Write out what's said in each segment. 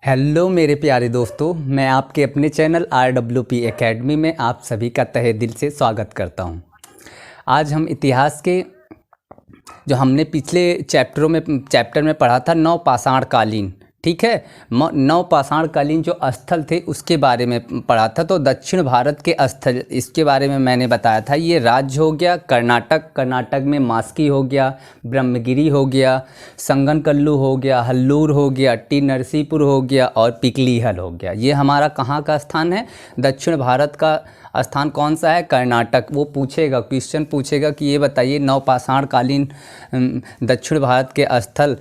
Hello मेरे प्यारे दोस्तों, मैं आपके अपने चैनल RWP एकेडमी में आप सभी का तहे दिल से स्वागत करता हूं। आज हम इतिहास के जो हमने पिछले चैप्टर में पढ़ा था नवपाषाण कालीन, ठीक है। नवपाषाण कालीन जो स्थल थे उसके बारे में पढ़ा था। तो दक्षिण भारत के स्थल इसके बारे में मैंने बताया था। ये राज्य हो गया कर्नाटक में मास्की हो गया, ब्रह्मगिरी हो गया, संगनकल्लू हो गया, हल्लूर हो गया, टी नरसीपुर हो गया और पिकलीहल हो गया। ये हमारा कहाँ का स्थान है? दक्षिण भारत का स्थान कौन सा है? कर्नाटक। वो पूछेगा, क्वेश्चन पूछेगा कि ये बताइए नवपाषाण कालीन दक्षिण भारत के स्थल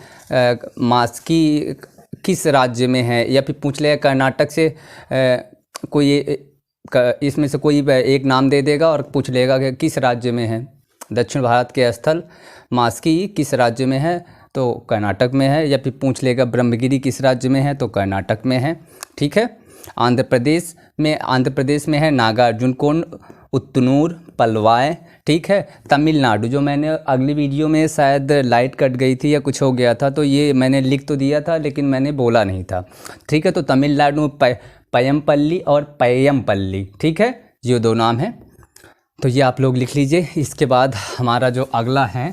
मास्की किस राज्य में है, या फिर पूछ लेगा कर्नाटक से कोई इसमें से कोई एक नाम दे देगा और पूछ लेगा कि किस राज्य में है। दक्षिण भारत के स्थल मास्की किस राज्य में है? तो कर्नाटक में है। या फिर पूछ लेगा ब्रह्मगिरी किस राज्य में है? तो कर्नाटक में है, ठीक है। आंध्र प्रदेश में है नागार्जुनकोंड, उतनूर, पलवाय, ठीक है। तमिलनाडु, जो मैंने अगली वीडियो में शायद लाइट कट गई थी या कुछ हो गया था, तो ये मैंने लिख तो दिया था लेकिन मैंने बोला नहीं था, ठीक है। तो तमिलनाडु में पयमपल्ली और पय्यमपल्ली, ठीक है, ये दो नाम हैं। तो ये आप लोग लिख लीजिए। इसके बाद हमारा जो अगला है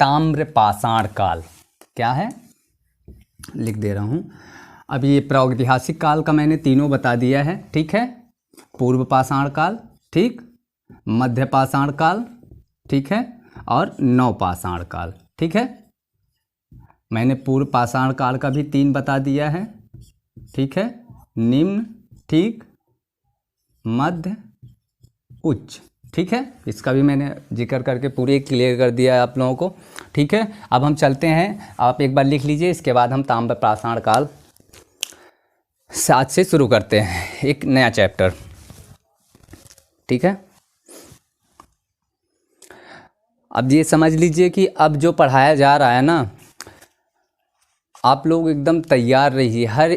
ताम्रपाषाण काल। क्या है? लिख दे रहा हूँ। अभी ये प्रागैतिहासिक काल का मैंने तीनों बता दिया है, ठीक है। पूर्व पाषाण काल, ठीक, मध्य पाषाण काल, ठीक है, और नवपाषाण काल, ठीक है। मैंने पूर्व पाषाण काल का भी 3 बता दिया है, ठीक है। निम्न, ठीक, मध्य, उच्च, ठीक है। इसका भी मैंने जिक्र करके पूरी क्लियर कर दिया है आप लोगों को, ठीक है। अब हम चलते हैं, आप एक बार लिख लीजिए। इसके बाद हम ताम्रपाषाण काल आज से शुरू करते हैं एक नया चैप्टर, ठीक है। अब ये समझ लीजिए कि अब जो पढ़ाया जा रहा है ना, आप लोग एकदम तैयार रहिए। हर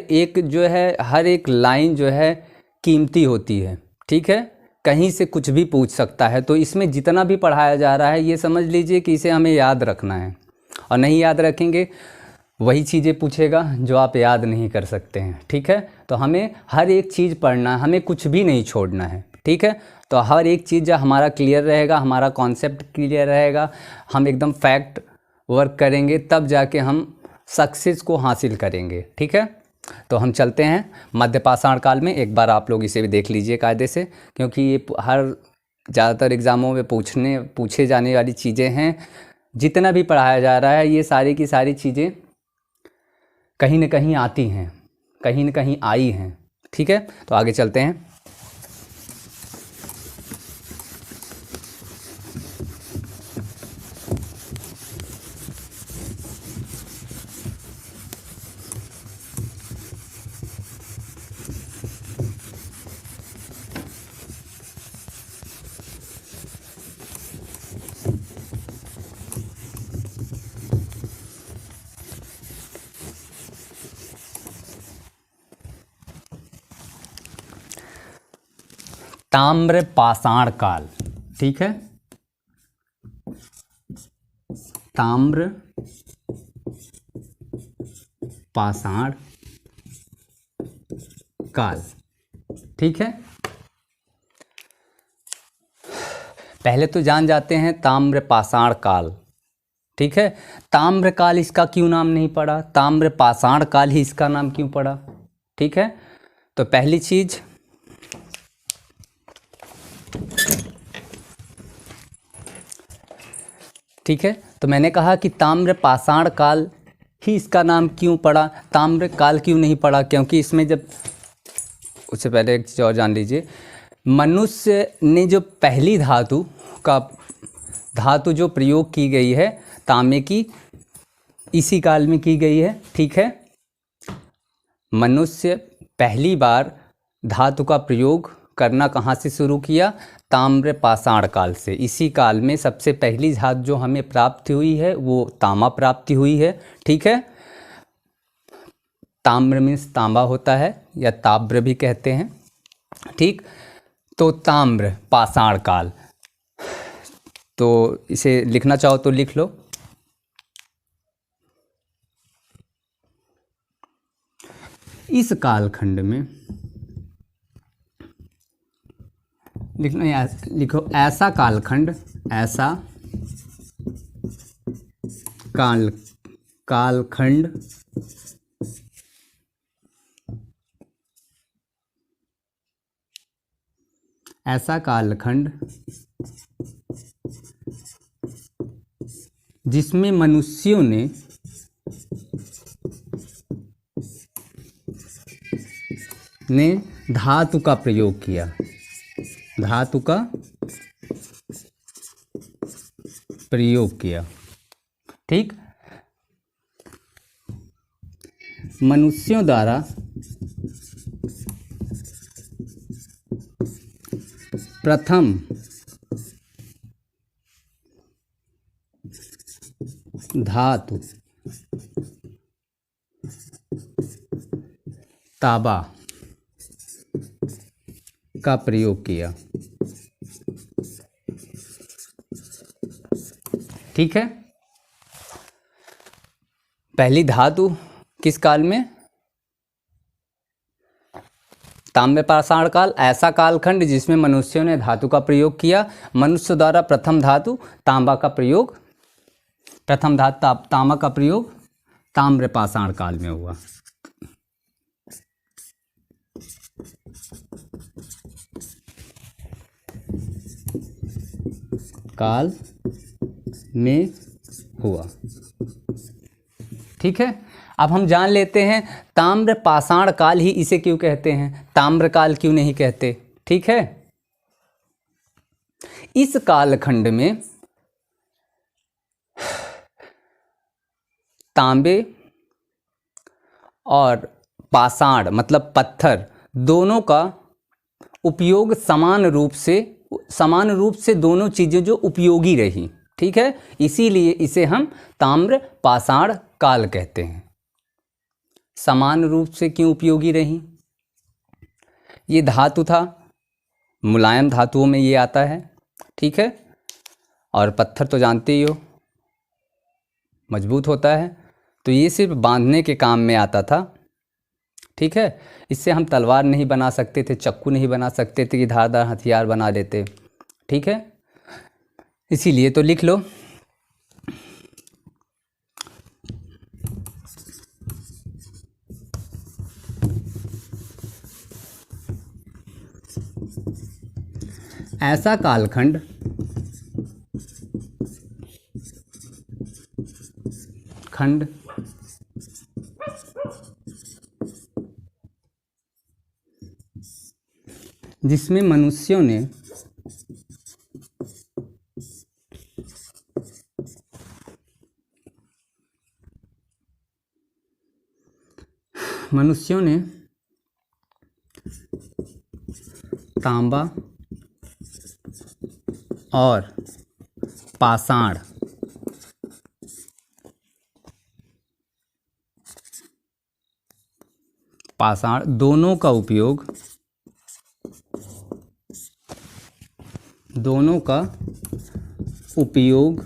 एक लाइन जो है कीमती होती है, ठीक है। कहीं से कुछ भी पूछ सकता है। तो इसमें जितना भी पढ़ाया जा रहा है ये समझ लीजिए कि इसे हमें याद रखना है, और नहीं याद रखेंगे वही चीज़ें पूछेगा जो आप याद नहीं कर सकते हैं, ठीक है। तो हमें हर एक चीज़ पढ़ना है, हमें कुछ भी नहीं छोड़ना है, ठीक है। तो हर एक चीज़ जब हमारा क्लियर रहेगा, हमारा कॉन्सेप्ट क्लियर रहेगा, हम एकदम फैक्ट वर्क करेंगे, तब जाके हम सक्सेस को हासिल करेंगे, ठीक है। तो हम चलते हैं मध्यपाषाण काल में। एक बार आप लोग इसे भी देख लीजिए कायदे से, क्योंकि ये हर ज़्यादातर एग्ज़ामों में पूछे जाने वाली चीज़ें हैं। जितना भी पढ़ाया जा रहा है ये सारी की सारी चीज़ें कहीं न कहीं आती हैं, कहीं न कहीं आई हैं, ठीक है। तो आगे चलते हैं। ताम्रपाषाण काल, ठीक है। ताम्रपाषाण काल, ठीक है। पहले तो जान जाते हैं ताम्रपाषाण काल, ठीक है। ताम्रकाल इसका क्यों नाम नहीं पड़ा? ताम्रपाषाण काल ही इसका नाम क्यों पड़ा? ठीक है। तो पहली चीज, ठीक है, तो मैंने कहा कि ताम्रपाषाण काल ही इसका नाम क्यों पड़ा, ताम्रकाल क्यों नहीं पड़ा? क्योंकि इसमें जब, उससे पहले एक चीज़ और जान लीजिए, मनुष्य ने जो पहली धातु जो प्रयोग की गई है तांबे की, इसी काल में की गई है, ठीक है। मनुष्य पहली बार धातु का प्रयोग करना कहाँ से शुरू किया? ताम्रपाषाण काल से। इसी काल में सबसे पहली धातु जो हमें प्राप्त हुई है वो तांबा प्राप्ति हुई है, ठीक है। ताम्र मीन्स तांबा होता है, या ताब्र भी कहते हैं, ठीक। तो ताम्र पाषाण काल, तो इसे लिखना चाहो तो लिख लो। इस कालखंड में लिखना, लिखो ऐसा कालखंड, ऐसा कालखंड ऐसा कालखंड जिसमें मनुष्यों ने धातु का प्रयोग किया, धातु का प्रयोग किया। ठीक, मनुष्यों द्वारा प्रथम धातु तांबा का प्रयोग किया। ठीक है, पहली धातु किस काल में? ताम्र पाषाण काल, ऐसा कालखंड जिसमें मनुष्यों ने धातु का प्रयोग किया। मनुष्य द्वारा प्रथम धातु तांबा का प्रयोग, प्रथम धातु तांबा का प्रयोग ताम्र पाषाण काल में हुआ। काल में हुआ। ठीक है, अब हम जान लेते हैं ताम्र पाषाण काल ही इसे क्यों कहते हैं, ताम्र काल क्यों नहीं कहते। ठीक है, इस कालखंड में तांबे और पाषाण मतलब पत्थर दोनों का उपयोग समान रूप से दोनों चीज़ें जो उपयोगी रही। ठीक है, इसीलिए इसे हम ताम्र पाषाण काल कहते हैं। समान रूप से क्यों उपयोगी रही? ये धातु था, मुलायम धातुओं में ये आता है। ठीक है, और पत्थर तो जानते ही हो मजबूत होता है, तो ये सिर्फ बांधने के काम में आता था। ठीक है, इससे हम तलवार नहीं बना सकते थे, चाकू नहीं बना सकते थे कि धारदार हथियार बना लेते। ठीक है, इसीलिए तो लिख लो। ऐसा कालखंड जिसमें मनुष्यों ने तांबा और पाषाण दोनों का उपयोग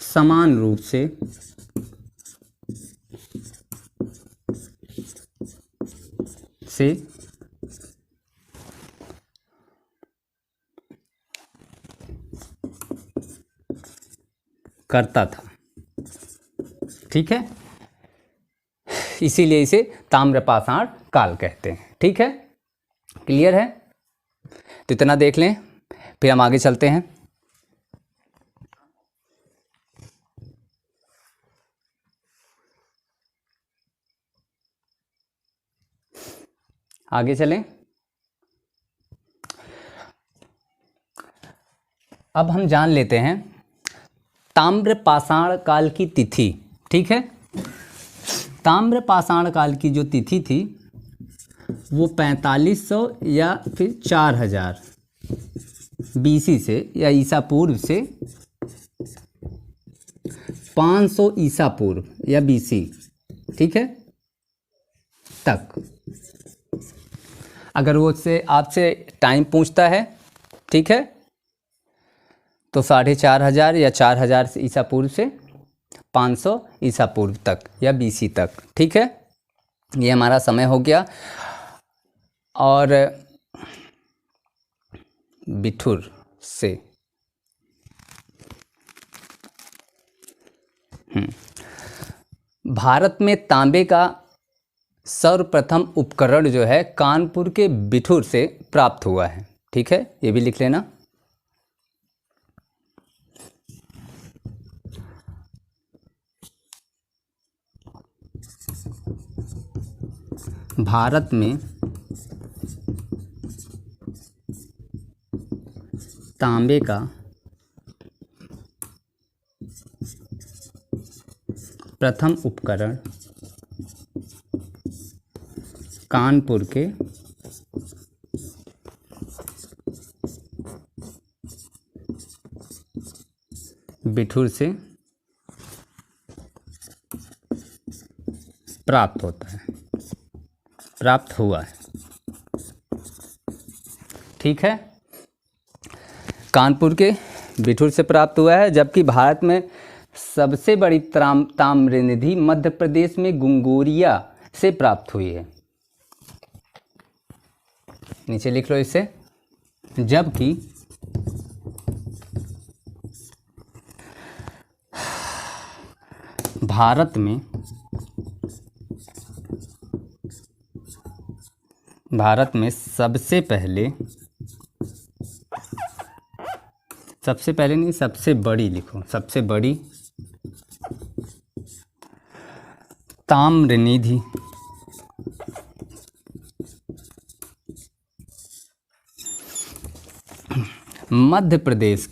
समान रूप से करता था। ठीक है, इसीलिए इसे ताम्र पाषाण काल कहते हैं। ठीक है, क्लियर है? तो इतना देख लें, फिर हम आगे चलते हैं। आगे चलें। अब हम जान लेते हैं ताम्र पाषाण काल की तिथि। ठीक है, ताम्र पाषाण काल की जो तिथि थी वो 4500 या फिर 4000 BC से या ईसा पूर्व से 500 ईसा पूर्व या BC, ठीक है, तक। अगर वो से आपसे टाइम पूछता है, ठीक है, तो 4,500 या 4,000 ईसा पूर्व से 500 ईसा पूर्व तक या बीसी तक। ठीक है, ये हमारा समय हो गया। और बिठूर से भारत में तांबे का सर्वप्रथम उपकरण जो है कानपुर के बिठूर से प्राप्त हुआ है। ठीक है, ये भी लिख लेना। भारत में तांबे का प्रथम उपकरण कानपुर के बिठूर से प्राप्त होता है, प्राप्त हुआ है। ठीक है, कानपुर के बिठूर से प्राप्त हुआ है। जबकि भारत में सबसे बड़ी ताम्र निधि मध्य प्रदेश में गुंगोरिया से प्राप्त हुई है। नीचे लिख लो इसे। जबकि भारत में सबसे पहले नहीं, सबसे बड़ी लिखो, सबसे बड़ी ताम्र निधि मध्य प्रदेश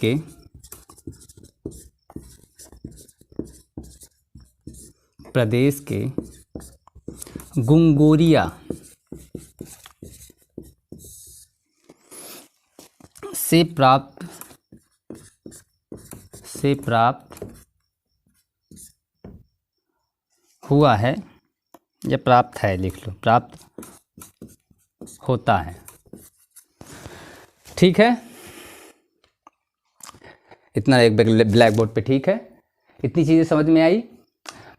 के गुंगोरिया से प्राप्त हुआ है, या प्राप्त है, लिख लो, प्राप्त होता है। ठीक है, इतना एक ब्लैक बोर्ड पे। ठीक है, इतनी चीज़ें समझ में आई।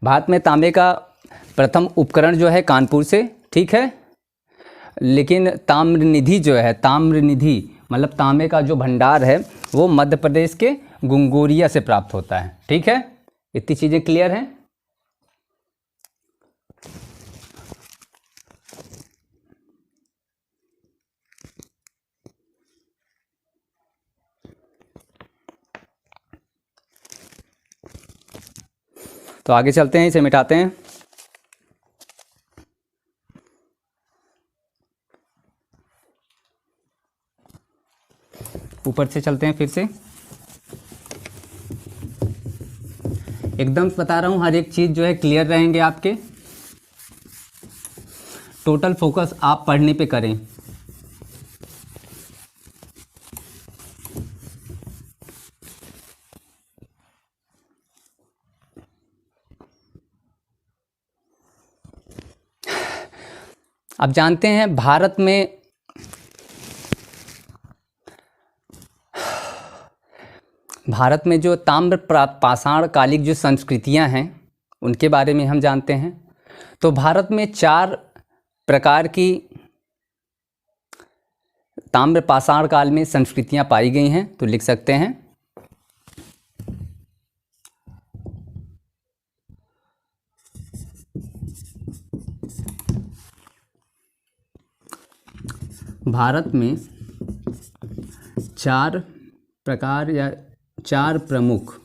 भारत में तांबे का प्रथम उपकरण जो है कानपुर से, ठीक है, लेकिन ताम्र निधि जो है, ताम्र निधि मतलब तांबे का जो भंडार है वो मध्य प्रदेश के गुंगोरिया से प्राप्त होता है। ठीक है, इतनी चीज़ें क्लियर हैं। तो आगे चलते हैं, इसे मिटाते हैं। ऊपर से चलते हैं फिर से। एकदम बता रहा हूं, हर एक चीज जो है क्लियर रहेंगे आपके। टोटल फोकस आप पढ़ने पे करें। आप जानते हैं भारत में जो ताम्र पाषाण कालिक जो संस्कृतियां हैं उनके बारे में हम जानते हैं। तो भारत में 4 प्रकार की ताम्र पाषाण काल में संस्कृतियां पाई गई हैं। तो लिख सकते हैं भारत में 4 प्रकार या 4 प्रमुख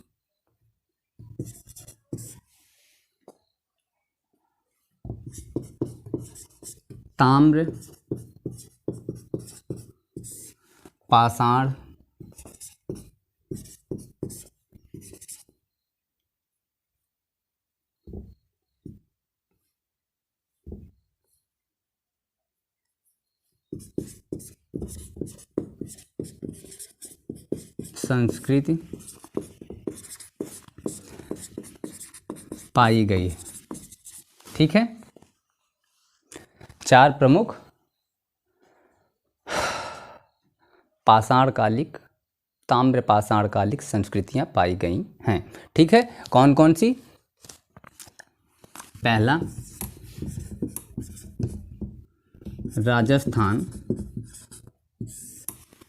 ताम्र पाषाण संस्कृति पाई गई है। ठीक है, 4 प्रमुख पाषाण कालिक ताम्र पाषाण कालिक संस्कृतियां पाई गई हैं। ठीक है, कौन कौन सी? पहला राजस्थान,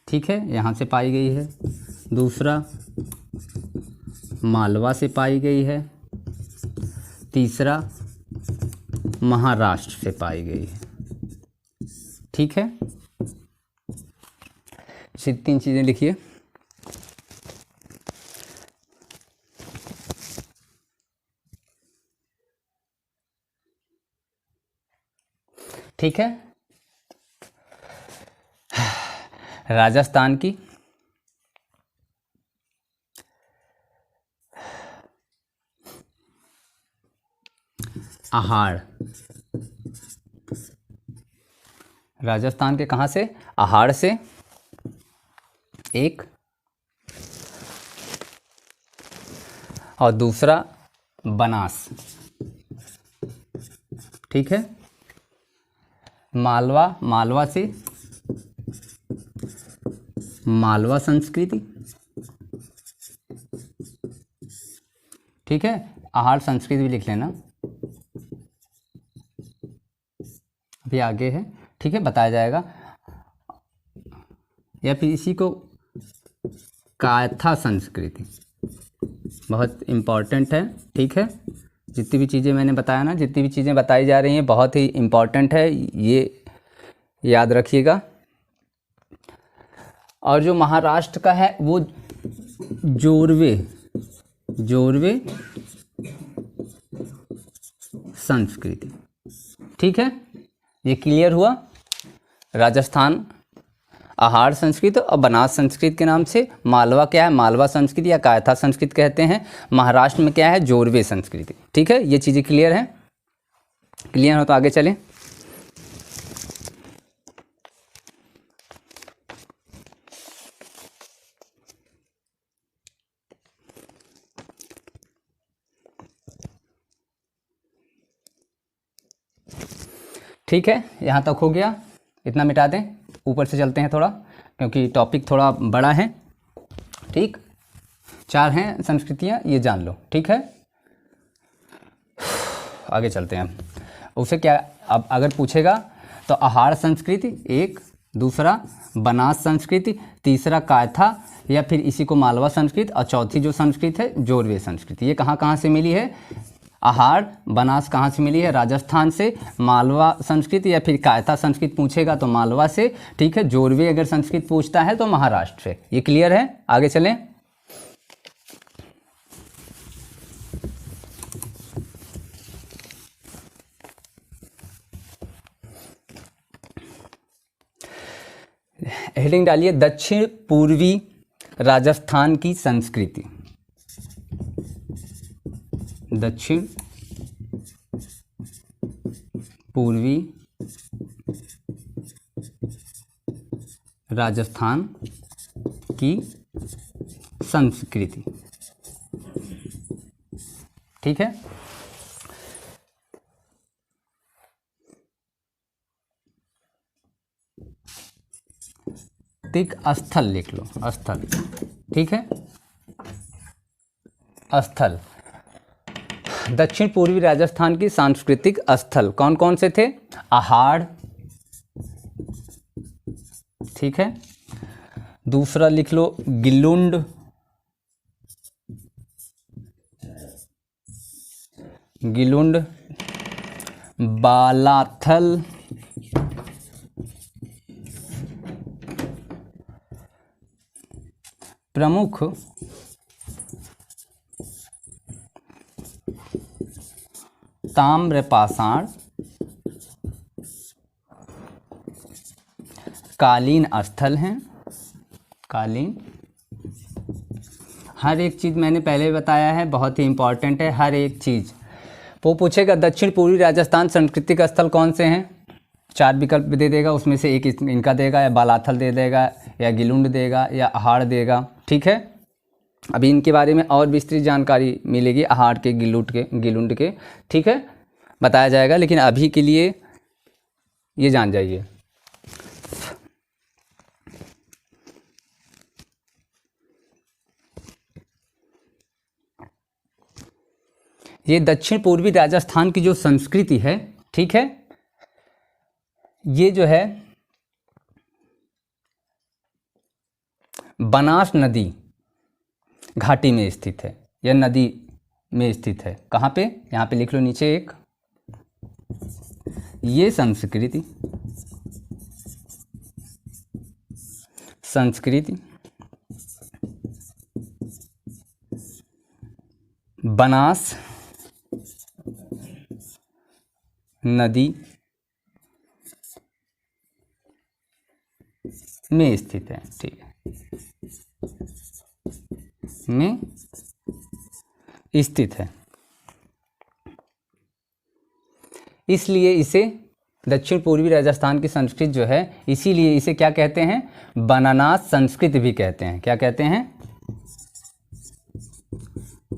ठीक है, यहाँ से पाई गई है। दूसरा मालवा से पाई गई है। तीसरा महाराष्ट्र से पाई गई है। ठीक है, सिर्फ 3 चीज़ें लिखिए। ठीक है, राजस्थान की अहाड़, राजस्थान के कहाँ से? अहाड़ से एक, और दूसरा बनास। ठीक है, मालवा, मालवा से मालवा संस्कृति। ठीक है, आहार संस्कृति भी लिख लेना, अभी आगे है। ठीक है, बताया जाएगा। या फिर इसी को कायथा संस्कृति, बहुत इम्पॉर्टेंट है। ठीक है, जितनी भी चीज़ें मैंने बताया ना, जितनी भी चीज़ें बताई जा रही हैं बहुत ही इम्पॉर्टेंट है, ये याद रखिएगा। और जो महाराष्ट्र का है वो जोरवे, जोरवे संस्कृति। ठीक है, ये क्लियर हुआ। राजस्थान आहार संस्कृत और बनास संस्कृत के नाम से। मालवा क्या है? मालवा संस्कृति या कायथा संस्कृत कहते हैं। महाराष्ट्र में क्या है? जोरवे संस्कृति। ठीक है, ये चीज़ें क्लियर हैं? क्लियर हो तो आगे चलें। ठीक है, यहाँ तक हो गया, इतना मिटा दें। ऊपर से चलते हैं थोड़ा, क्योंकि टॉपिक थोड़ा बड़ा है। ठीक, 4 हैं संस्कृतियाँ, ये जान लो। ठीक है, आगे चलते हैं। उसे क्या अब अगर पूछेगा तो आहार संस्कृति एक, दूसरा बनास संस्कृति, तीसरा कायथा या फिर इसी को मालवा संस्कृत, और चौथी जो संस्कृत है जोरवे संस्कृति। ये कहाँ कहाँ से मिली है? आहार बनास कहाँ से मिली है? राजस्थान से। मालवा संस्कृत या फिर कायथा संस्कृत पूछेगा तो मालवा से। ठीक है, जोरवे अगर संस्कृत पूछता है तो महाराष्ट्र से। ये क्लियर है? आगे चलें। हेडिंग डालिए दक्षिण पूर्वी राजस्थान की संस्कृति। दक्षिण पूर्वी राजस्थान की संस्कृति। ठीक है, स्थल लिख लो, स्थल। ठीक है, स्थल। दक्षिण पूर्वी राजस्थान की सांस्कृतिक स्थल कौन कौन से थे? आहाड़, ठीक है, दूसरा लिख लो गिलुंड, गिलुंड, बालाथल, प्रमुख ताम्रपाषाण कालीन स्थल हैं। कालीन, हर एक चीज़ मैंने पहले बताया है, बहुत ही इंपॉर्टेंट है हर एक चीज़। वो पूछेगा दक्षिण पूर्वी राजस्थान सांस्कृतिक स्थल कौन से हैं, 4 विकल्प दे देगा, उसमें से एक इनका देगा, या बालाथल दे देगा, या गिलुंड देगा, या आहाड़ देगा। ठीक है, अभी इनके बारे में और विस्तृत जानकारी मिलेगी, आहाड़ के, गिलुंड के। ठीक है, बताया जाएगा, लेकिन अभी के लिए ये जान जाइए। ये दक्षिण पूर्वी राजस्थान की जो संस्कृति है, ठीक है, ये जो है बनास नदी घाटी में स्थित है, यह नदी में स्थित है। कहाँ पे? यहाँ पे लिख लो नीचे एक, ये संस्कृति बनास नदी में स्थित है, ठीक है, में स्थित है। इसलिए इसे दक्षिण पूर्वी राजस्थान की संस्कृति जो है, इसीलिए इसे क्या कहते हैं? बनानास संस्कृति भी कहते हैं। क्या कहते हैं?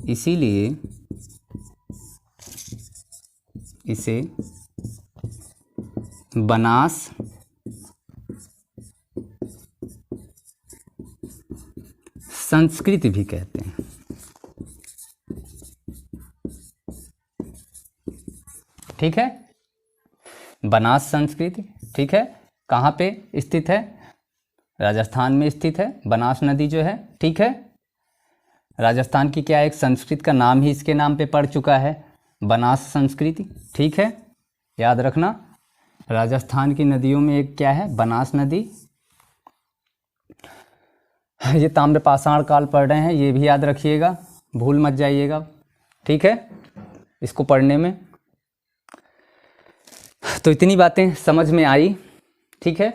इसीलिए इसे बनास संस्कृति भी कहते हैं। ठीक है, बनास संस्कृति, ठीक है। कहाँ पे स्थित है? राजस्थान में स्थित है, बनास नदी जो है, ठीक है। राजस्थान की क्या एक संस्कृत का नाम ही इसके नाम पे पड़ चुका है, बनास संस्कृति, ठीक है, याद रखना। राजस्थान की नदियों में एक क्या है? बनास नदी। ये ताम्रपाषाण काल पढ़ रहे हैं, ये भी याद रखिएगा, भूल मत जाइएगा, ठीक है, इसको पढ़ने में। तो इतनी बातें समझ में आई, ठीक है।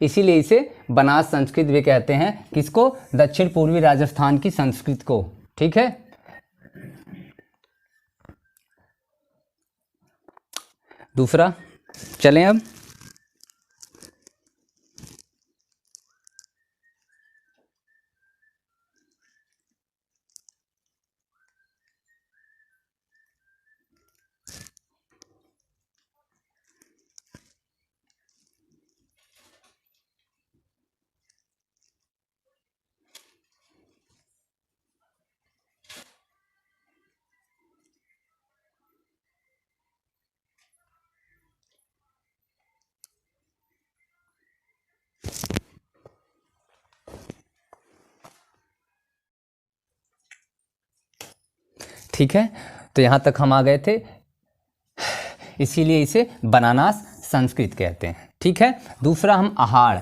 इसीलिए इसे बनास संस्कृत भी कहते हैं। किसको? दक्षिण पूर्वी राजस्थान की संस्कृत को, ठीक है। दूसरा चलें अब। ठीक है, तो यहाँ तक हम आ गए थे, इसीलिए इसे बनानास संस्कृत कहते हैं, ठीक है। दूसरा हम आहाड़।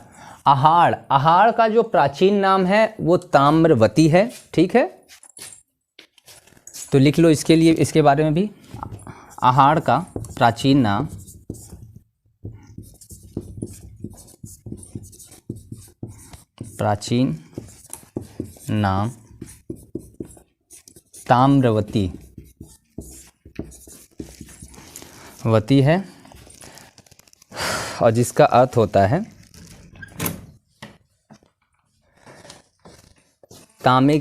आहाड़ का जो प्राचीन नाम है वो ताम्रवती है, ठीक है। तो लिख लो इसके लिए, इसके बारे में भी। आहाड़ का प्राचीन नाम ताम्रवती है, और जिसका अर्थ होता है तांबे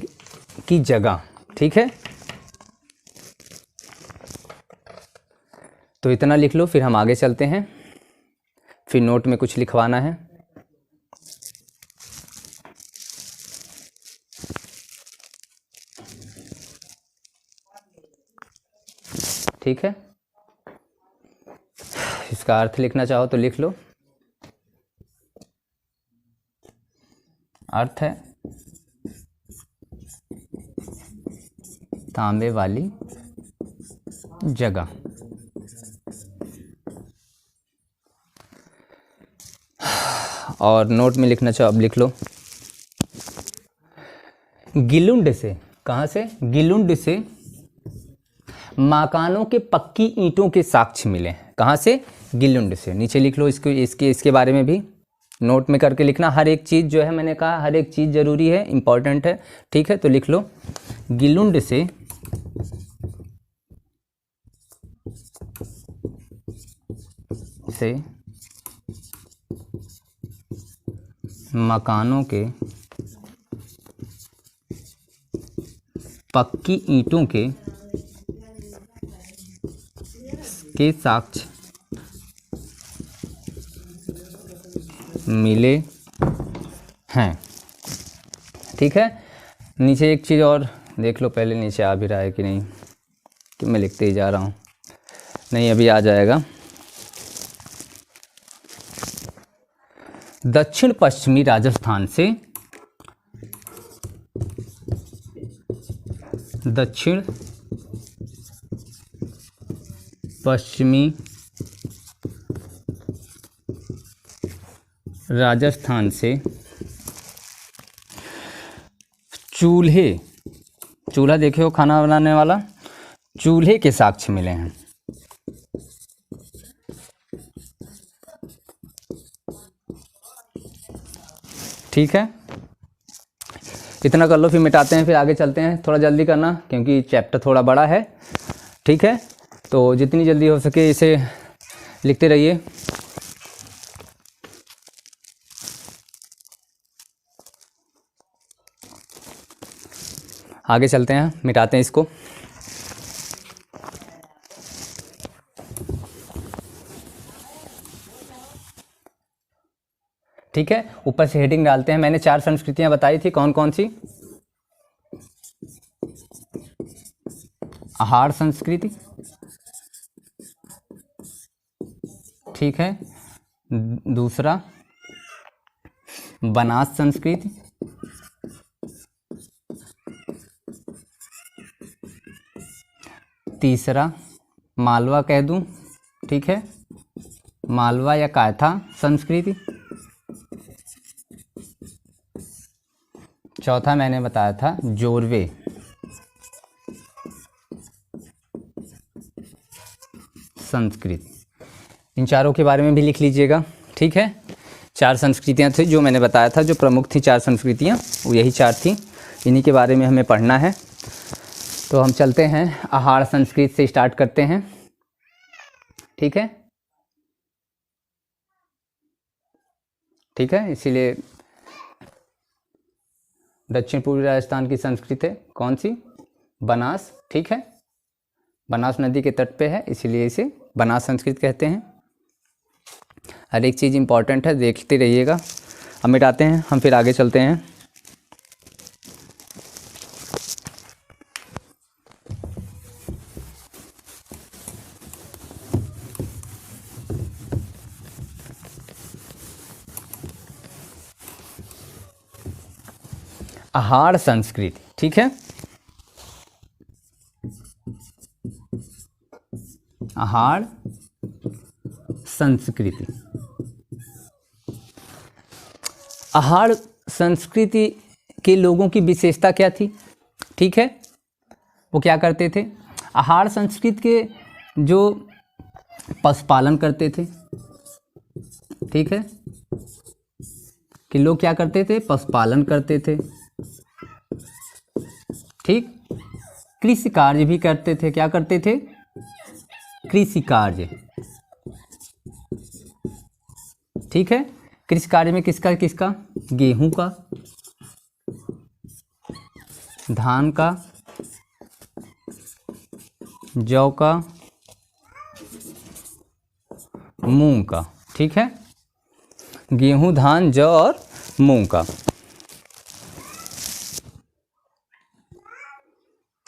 की जगह, ठीक है। तो इतना लिख लो, फिर हम आगे चलते हैं, फिर नोट में कुछ लिखवाना है। ठीक है, इसका अर्थ लिखना चाहो तो लिख लो। अर्थ है तांबे वाली जगह। और नोट में लिखना चाहो, अब लिख लो। गिलुंड से, कहाँ से? गिलुंड से मकानों के पक्की ईंटों के साक्ष्य मिले। कहाँ से? गिलुंड से। नीचे लिख लो इसके बारे में भी नोट में करके लिखना। हर एक चीज़ जो है, मैंने कहा हर एक चीज़ ज़रूरी है, इम्पॉर्टेंट है, ठीक है। तो लिख लो गिलुंड से मकानों के पक्की ईंटों के साक्ष्य मिले हैं, ठीक है। नीचे एक चीज़ और देख लो, पहले नीचे आ भी रहा है कि नहीं। कि मैं लिखते ही जा रहा हूँ, नहीं अभी आ जाएगा। दक्षिण पश्चिमी राजस्थान से, दक्षिण पश्चिमी राजस्थान से चूल्हा देखे हो खाना बनाने वाला, चूल्हे के साक्ष्य मिले हैं। ठीक है, इतना कर लो, फिर मिटाते हैं, फिर आगे चलते हैं। थोड़ा जल्दी करना क्योंकि चैप्टर थोड़ा बड़ा है। ठीक है, तो जितनी जल्दी हो सके इसे लिखते रहिए। आगे चलते हैं, मिटाते हैं इसको। ठीक है, ऊपर से हेडिंग डालते हैं। मैंने 4 संस्कृतियां बताई थी, कौन कौन सी? आहार संस्कृति, ठीक है। दूसरा बनास संस्कृति, तीसरा मालवा कह दूं, ठीक है, मालवा या कायथा संस्कृति। चौथा मैंने बताया था जोरवे संस्कृति। इन चारों के बारे में भी लिख लीजिएगा। ठीक है, 4 संस्कृतियां थी जो मैंने बताया था, जो प्रमुख थी 4 संस्कृतियां, वो यही 4 थी। इन्हीं के बारे में हमें पढ़ना है। तो हम चलते हैं, आहार संस्कृति से स्टार्ट करते हैं। ठीक है, ठीक है, इसीलिए दक्षिण पूर्वी राजस्थान की संस्कृति है कौन सी? बनास। ठीक है, बनास नदी के तट पे है, इसीलिए इसे बनास संस्कृति कहते हैं। हर एक चीज़ इम्पॉर्टेंट है, देखते रहिएगा। अब मिटाते हैं हम, फिर आगे चलते हैं। आहार संस्कृति, ठीक है, आहार संस्कृति। आहार संस्कृति के लोगों की विशेषता क्या थी? ठीक है, वो क्या करते थे? आहार संस्कृति के जो पशुपालन करते थे, ठीक है, कि लोग क्या करते थे? पशुपालन करते थे। ठीक, कृषि कार्य भी करते थे। क्या करते थे? कृषि कार्य। ठीक है, कृषि कार्य में किसका किसका? गेहूं का, धान का, जौ का, मूंग का। ठीक है, गेहूं, धान, जौ और मूंग का।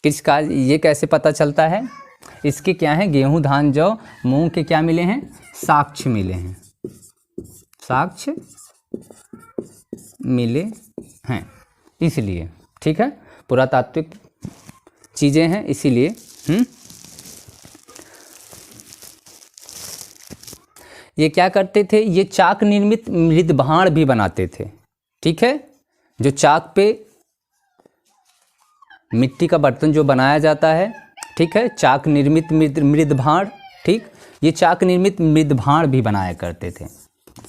किस कार्य, ये कैसे पता चलता है? इसके क्या है? गेहूं, धान, जौ, मूंग के क्या मिले हैं? साक्ष्य मिले हैं, साक्ष्य मिले हैं, इसलिए। ठीक है, पुरातात्विक चीज़ें हैं, इसीलिए। ये क्या करते थे? ये चाक निर्मित मृदभाण भी बनाते थे। ठीक है, जो चाक पे मिट्टी का बर्तन जो बनाया जाता है, ठीक है, चाक निर्मित मृदभाण। ठीक, ये चाक निर्मित मृदभाण भी बनाया करते थे।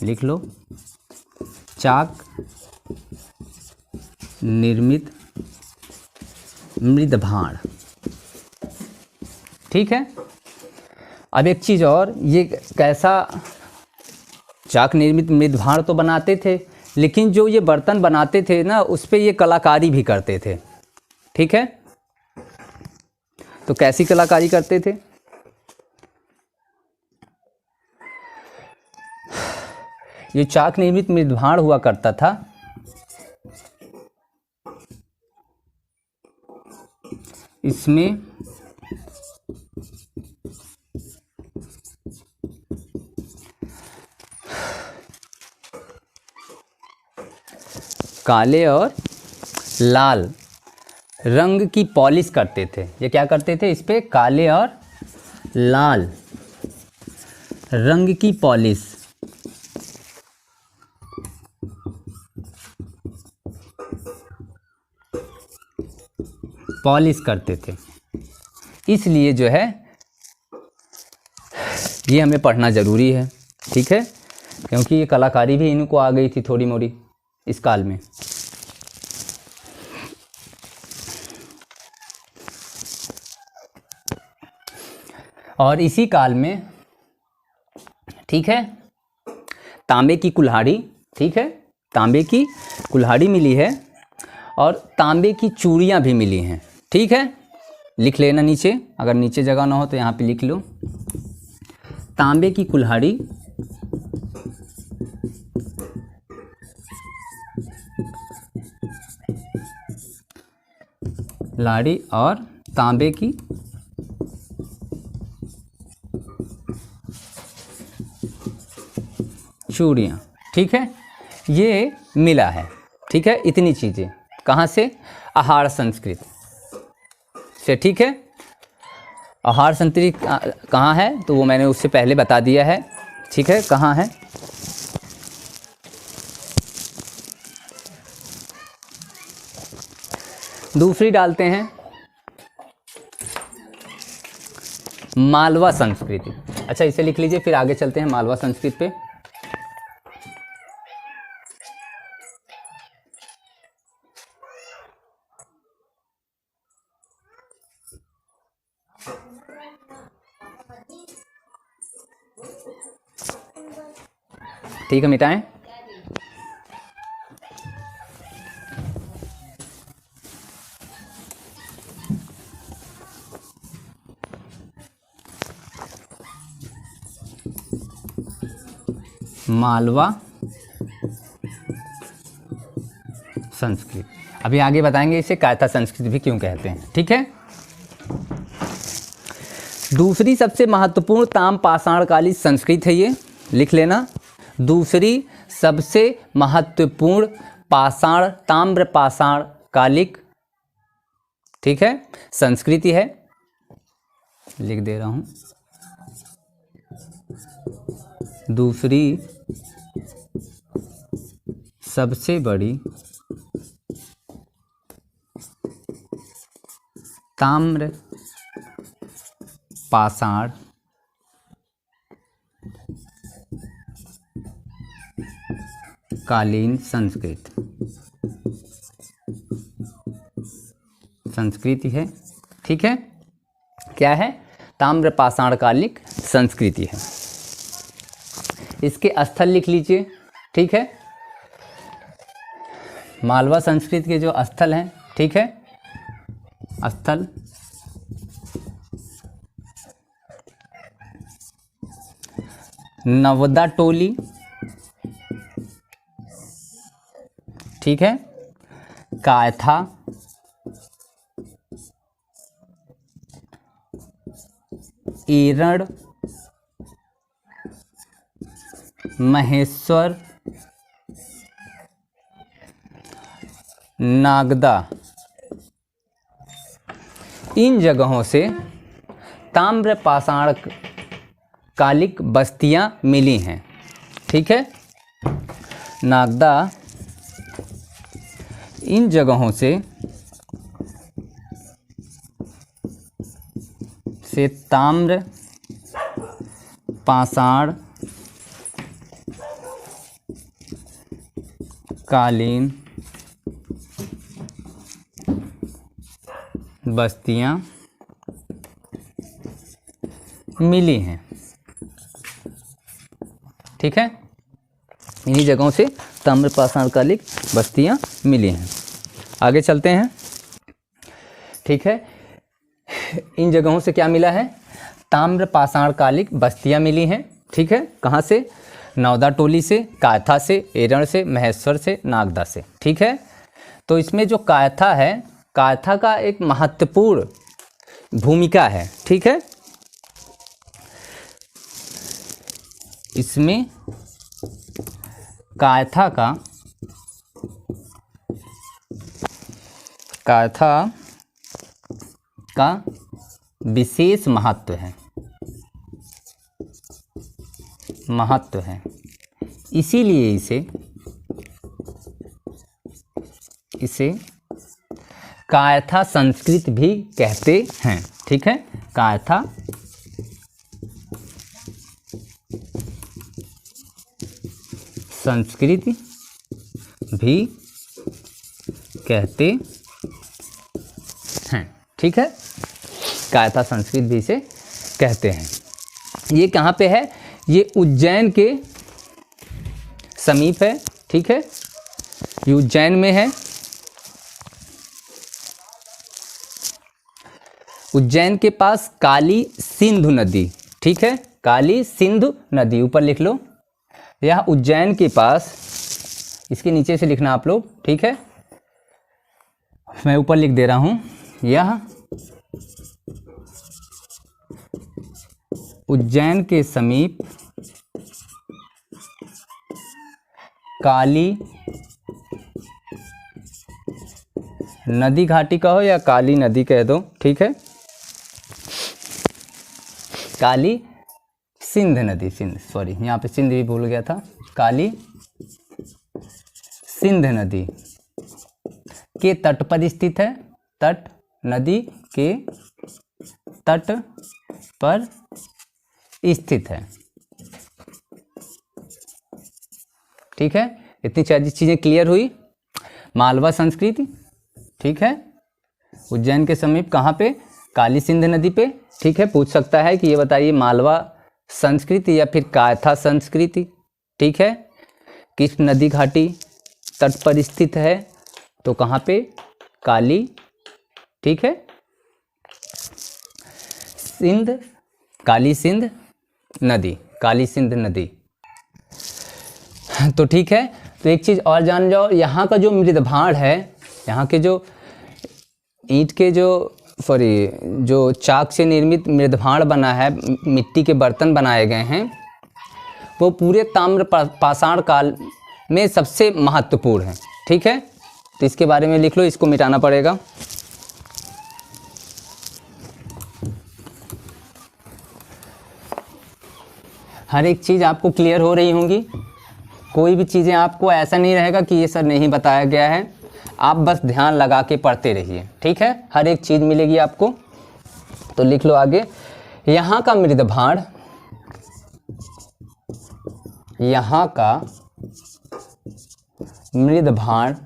लिख लो, चाक निर्मित मृदभाण। ठीक है, अब एक चीज़ और, ये कैसा? चाक निर्मित मृदभाण तो बनाते थे, लेकिन जो ये बर्तन बनाते थे ना, उस पे ये कलाकारी भी करते थे। ठीक है, तो कैसी कलाकारी करते थे? ये चाक निर्मित मृदभाण हुआ करता था, इसमें काले और लाल रंग की पॉलिश करते थे। ये क्या करते थे? इस पे काले और लाल रंग की पॉलिश करते थे। इसलिए जो है ये हमें पढ़ना ज़रूरी है, ठीक है, क्योंकि ये कलाकारी भी इनको आ गई थी थोड़ी मोड़ी इस काल में। और इसी काल में, ठीक है, तांबे की कुल्हाड़ी, ठीक है, तांबे की कुल्हाड़ी मिली है और तांबे की चूड़ियाँ भी मिली हैं, ठीक है। लिख लेना नीचे, अगर नीचे जगह ना हो तो यहाँ पे लिख लो। तांबे की कुल्हाड़ी, लाड़ी और तांबे की चूड़ियाँ, ठीक है, ये मिला है, ठीक है। इतनी चीज़ें कहाँ से? आहार संस्कृति से, ठीक है। आहार संस्कृति कहाँ है? तो वो मैंने उससे पहले बता दिया है, ठीक है, कहाँ है। दूसरी डालते हैं मालवा संस्कृति। अच्छा, इसे लिख लीजिए, फिर आगे चलते हैं मालवा संस्कृति पे। ठीक है, मिटाएं। मालवा संस्कृति, अभी आगे बताएंगे इसे कायथा संस्कृति भी क्यों कहते हैं, ठीक है। दूसरी सबसे महत्वपूर्ण ताम पाषाणकालीन संस्कृति है, ये लिख लेना। दूसरी सबसे महत्वपूर्ण ताम्र पाषाण कालिक, ठीक है, संस्कृति है, लिख दे रहा हूं। दूसरी सबसे बड़ी ताम्र पाषाण कालीन संस्कृति है, ठीक है। क्या है? ताम्र पाषाण कालिक संस्कृति है। इसके स्थल लिख लीजिए, ठीक है। मालवा संस्कृति के जो स्थल हैं, ठीक है, स्थल नवदा टोली, ठीक है, कायथा, एरण, महेश्वर, नागदा, इन जगहों से ताम्र पाषाण कालिक बस्तियां मिली हैं, ठीक है। नागदा, इन जगहों से ताम्र पाषाण कालीन बस्तियां मिली हैं, ठीक है। इन्हीं जगहों से ताम्र पाषाण कालिक बस्तियां मिली हैं। आगे चलते हैं, ठीक है। इन जगहों से क्या मिला है? ताम्र पाषाण कालिक बस्तियां मिली हैं, ठीक है। कहाँ से? नवदा टोली से, कायथा से, एरण से, महेश्वर से, नागदा से, ठीक है। तो इसमें जो कायथा है, कायथा का एक महत्वपूर्ण भूमिका है, ठीक है। इसमें कायथा का कायथा का विशेष महत्व है, इसीलिए इसे कायथा संस्कृत भी कहते हैं। ठीक है, कायथा संस्कृत भी कहते हैं। ठीक है, कायथा संस्कृत भी इसे कहते हैं। ये कहाँ पे है? ये उज्जैन के समीप है। ठीक है, ये उज्जैन में है। उज्जैन के पास काली सिंधु नदी। ठीक है, काली सिंधु नदी ऊपर लिख लो। यह उज्जैन के पास, इसके नीचे से लिखना आप लोग। ठीक है, मैं ऊपर लिख दे रहा हूं। यह उज्जैन के समीप काली नदी घाटी कहो या काली नदी कह दो। ठीक है, काली सिंध नदी, सॉरी यहाँ पे सिंध भी भूल गया था। काली सिंध नदी के तट पर स्थित है। तट, नदी के तट पर स्थित है। ठीक है, इतनी चीज़ें क्लियर हुई। मालवा संस्कृति, ठीक है, उज्जैन के समीप कहाँ पे? काली सिंध नदी पे। ठीक है, पूछ सकता है कि ये बताइए मालवा संस्कृति या फिर कायथा संस्कृति। ठीक है, किस नदी घाटी तट पर स्थित है? तो कहाँ पे? काली, ठीक है, सिंध, काली सिंध नदी, काली सिंध नदी। तो ठीक है, तो एक चीज़ और जान जाओ, यहाँ का जो मृदभांड है, यहाँ के जो ईंट के जो चाक से निर्मित मृदभांड बना है, मिट्टी के बर्तन बनाए गए हैं, वो पूरे ताम्र पाषाण काल में सबसे महत्वपूर्ण है। ठीक है, तो इसके बारे में लिख लो, इसको मिटाना पड़ेगा। हर एक चीज़ आपको क्लियर हो रही होंगी। कोई भी चीज़ें आपको ऐसा नहीं रहेगा कि ये सर नहीं बताया गया है। आप बस ध्यान लगा के पढ़ते रहिए। ठीक है, हर एक चीज़ मिलेगी आपको। तो लिख लो आगे, यहाँ का मृदभांड, यहाँ का मृदभांड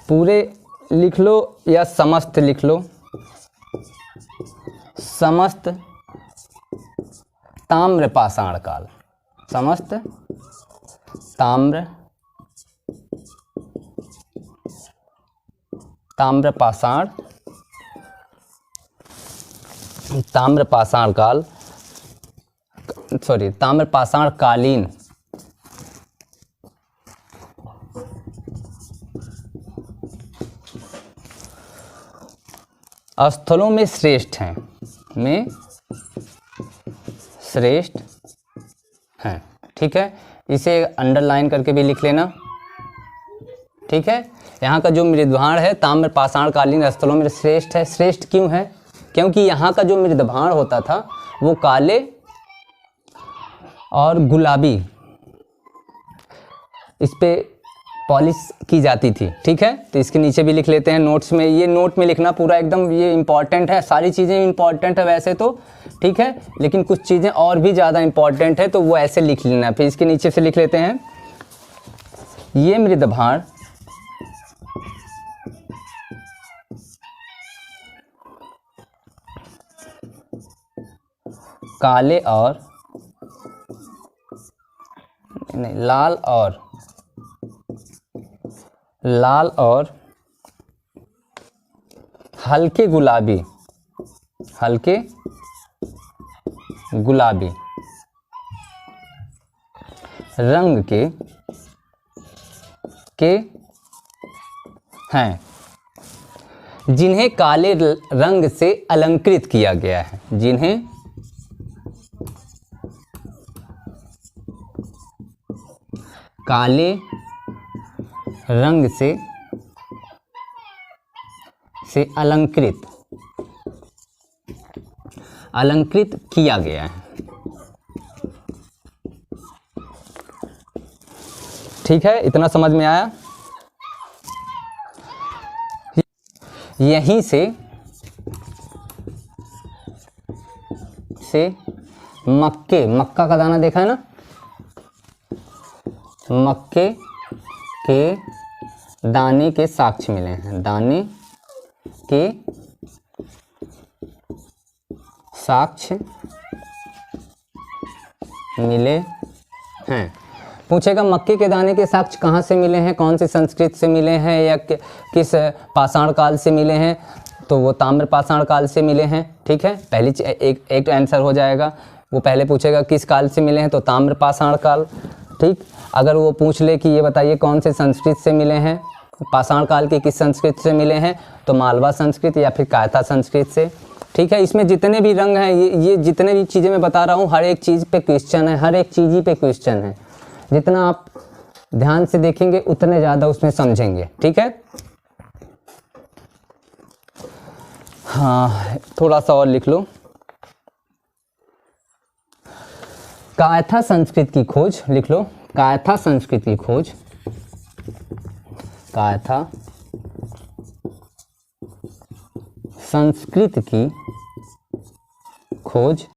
पूरे लिख लो या समस्त लिख लो, समस्त ताम्र पाषाण काल, समस्त ताम्र पाषाण काल, सॉरी ताम्र पाषाण कालीन स्थलों में श्रेष्ठ हैं, श्रेष्ठ हैं। ठीक है, इसे अंडरलाइन करके भी लिख लेना। ठीक है, यहाँ का जो मृदभांड है ताम्र पाषाण कालीन स्थलों में श्रेष्ठ है। श्रेष्ठ क्यों है? क्योंकि यहाँ का जो मृदभांड होता था वो काले और गुलाबी, इस पे पॉलिश की जाती थी। ठीक है, तो इसके नीचे भी लिख लेते हैं नोट्स में। ये नोट में लिखना पूरा एकदम, ये इंपॉर्टेंट है। सारी चीज़ें इंपॉर्टेंट है वैसे तो, ठीक है, लेकिन कुछ चीज़ें और भी ज़्यादा इंपॉर्टेंट है, तो वो ऐसे लिख लेना। फिर इसके नीचे से लिख लेते हैं, ये मृदभांड काले और नहीं, लाल और हल्के गुलाबी रंग के हैं, जिन्हें काले रंग से अलंकृत किया गया है, जिन्हें काले रंग से से अलंकृत किया गया है। ठीक है, इतना समझ में आया। यहीं से मक्का का दाना देखा है ना, मक्के के दाने के साक्ष्य मिले हैं, दाने के साक्ष्य मिले हैं। पूछेगा मक्के के दाने के साक्ष्य कहाँ से मिले हैं, कौन से संस्कृति से मिले हैं या किस पाषाण काल से मिले हैं, तो वो ताम्र पाषाण काल से मिले हैं। ठीक है, पहली एक आंसर हो जाएगा। वो पहले पूछेगा किस काल से मिले हैं, तो ताम्र पाषाण काल। ठीक, अगर वो पूछ ले कि ये बताइए कौन से संस्कृति से मिले हैं, पाषाण काल के किस संस्कृति से मिले हैं, तो मालवा संस्कृति या फिर कायथा संस्कृति से। ठीक है, इसमें जितने भी रंग हैं, ये जितने भी चीज़ें मैं बता रहा हूँ, हर एक चीज़ पे क्वेश्चन है, हर एक चीज़ ही पे क्वेश्चन है। जितना आप ध्यान से देखेंगे उतने ज़्यादा उसमें समझेंगे। ठीक है, हाँ, थोड़ा सा और लिख लो। कायथा संस्कृति की खोज लिख लो, कायथा संस्कृति की खोज, कायथा संस्कृत की खोज